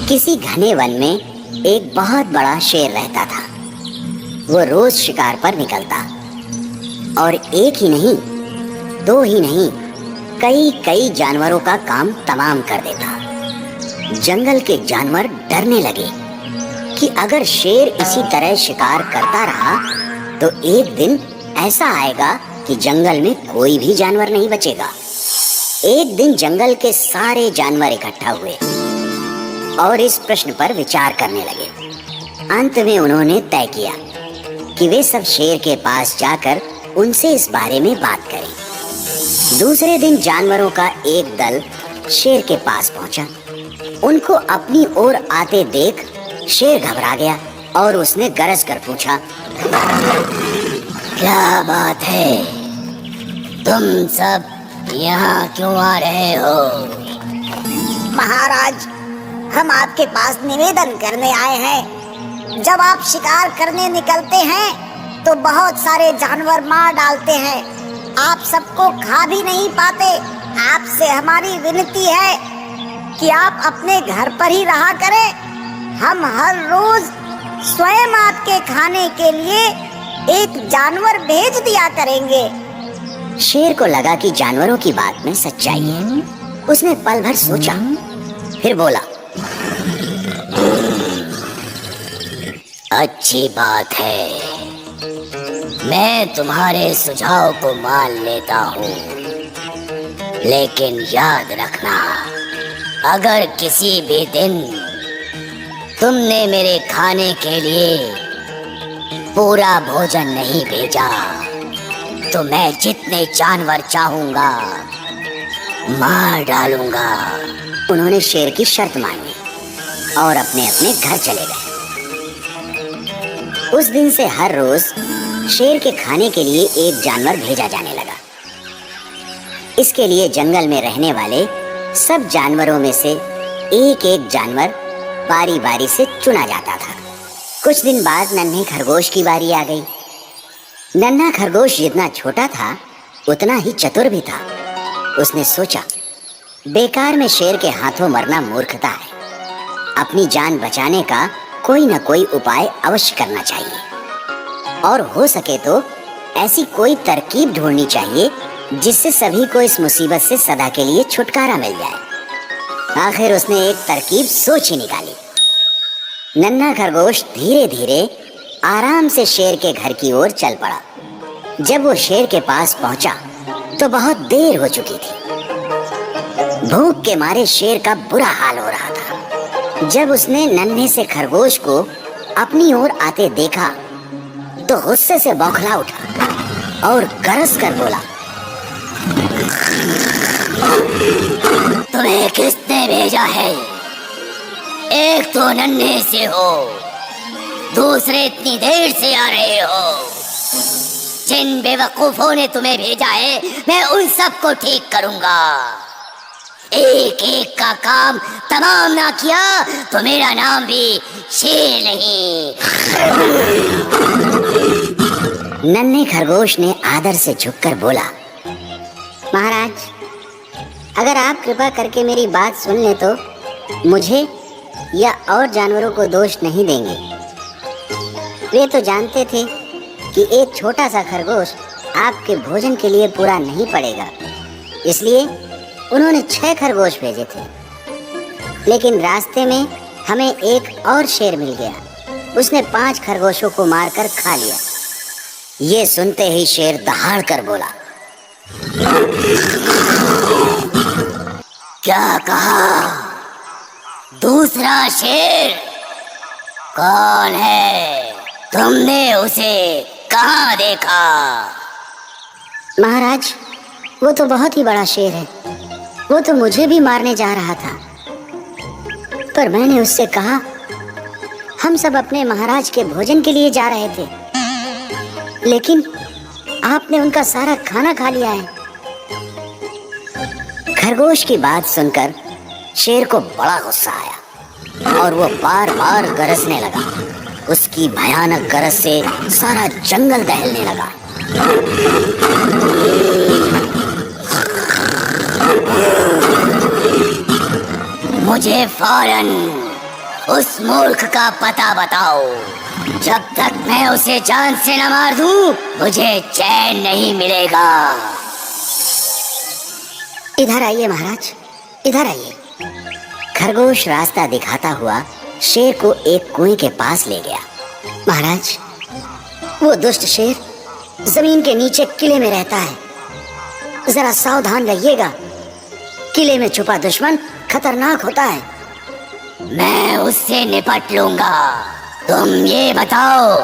किसी घने वन में एक बहुत बड़ा शेर रहता था। वो रोज शिकार पर निकलता और एक ही नहीं, दो ही नहीं, कई कई जानवरों का काम तमाम कर देता। जंगल के जानवर डरने लगे कि अगर शेर इसी तरह शिकार करता रहा तो एक दिन ऐसा आएगा कि जंगल में कोई भी जानवर नहीं बचेगा। एक दिन जंगल के सारे जानवर इकट्ठा हुए और इस प्रश्न पर विचार करने लगे। अंत में उन्होंने तय किया कि वे सब शेर के पास जाकर उनसे इस बारे में बात करें। दूसरे दिन जानवरों का एक दल शेर के पास पहुंचा। उनको अपनी ओर आते देख शेर घबरा गया और उसने गरज कर पूछा, क्या बात है? तुम सब यहाँ क्यों आ रहे हो? महाराज, हम आपके पास निवेदन करने आए हैं। जब आप शिकार करने निकलते हैं तो बहुत सारे जानवर मार डालते हैं। आप सबको खा भी नहीं पाते। आपसे हमारी विनती है कि आप अपने घर पर ही रहा करें। हम हर रोज स्वयं आपके खाने के लिए एक जानवर भेज दिया करेंगे। शेर को लगा कि जानवरों की बात में सच्चाई है। उसने पल भर सोचा, फिर बोला, अच्छी बात है, मैं तुम्हारे सुझाव को मान लेता हूँ, लेकिन याद रखना, अगर किसी भी दिन तुमने मेरे खाने के लिए पूरा भोजन नहीं भेजा तो मैं जितने जानवर चाहूंगा मार डालूंगा। उन्होंने शेर की शर्त मानी और अपने अपने घर चले गए। उस दिन से हर रोज शेर के खाने के लिए एक जानवर भेजा जाने लगा। इसके लिए जंगल में रहने वाले सब जानवरों में से एक एक जानवर बारी बारी से चुना जाता था। कुछ दिन बाद नन्हे खरगोश की बारी आ गई। नन्हा खरगोश जितना छोटा था उतना ही चतुर भी था। उसने सोचा, बेकार में शेर के हाथों मरना मूर्खता है। अपनी जान बचाने का कोई न कोई उपाय अवश्य करना चाहिए और हो सके तो ऐसी कोई तरकीब ढूंढनी चाहिए जिससे सभी को इस मुसीबत से सदा के लिए छुटकारा मिल जाए। आखिर उसने एक तरकीब सोच ही निकाली। नन्हा खरगोश धीरे धीरे आराम से शेर के घर की ओर चल पड़ा। जब वो शेर के पास पहुंचा तो बहुत देर हो चुकी थी। भूख के मारे शेर का बुरा हाल हो रहा था। जब उसने नन्हे से खरगोश को अपनी ओर आते देखा तो गुस्से से बौखला उठा और गरज कर बोला, तुम्हें किसने भेजा है? एक तो नन्हे से हो, दूसरे इतनी देर से आ रहे हो। जिन बेवकूफों ने तुम्हें भेजा है मैं उन सबको ठीक करूंगा। एक एक का काम तमाम ना किया तो मेरा नाम भी शेर नहीं। नन्हे खरगोश ने आदर से झुककर बोला, महाराज, अगर आप कृपा करके मेरी बात सुन ले तो मुझे या और जानवरों को दोष नहीं देंगे। वे तो जानते थे कि एक छोटा सा खरगोश आपके भोजन के लिए पूरा नहीं पड़ेगा, इसलिए उन्होंने 6 खरगोश भेजे थे। लेकिन रास्ते में हमें एक और शेर मिल गया। उसने 5 खरगोशों को मारकर खा लिया। ये सुनते ही शेर दहाड़ कर बोला, क्या कहा? दूसरा शेर? कौन है? तुमने उसे कहाँ देखा? महाराज, वो तो बहुत ही बड़ा शेर है। वो तो मुझे भी मारने जा रहा था, पर मैंने उससे कहा, हम सब अपने महाराज के भोजन के लिए जा रहे थे, लेकिन आपने उनका सारा खाना खा लिया है। खरगोश की बात सुनकर शेर को बड़ा गुस्सा आया और वो बार बार गरजने लगा। उसकी भयानक गरज से सारा जंगल दहलने लगा। मुझे फौरन उस मूर्ख का पता बताओ। जब तक मैं उसे जान से न मार दूं, मुझे चैन नहीं मिलेगा। इधर आइए महाराज, इधर आइए। खरगोश रास्ता दिखाता हुआ शेर को एक कुएं के पास ले गया। महाराज, वो दुष्ट शेर जमीन के नीचे किले में रहता है, जरा सावधान रहिएगा। किले में छुपा दुश्मन खतरनाक होता है। मैं उससे निपट लूंगा। तुम ये बताओ,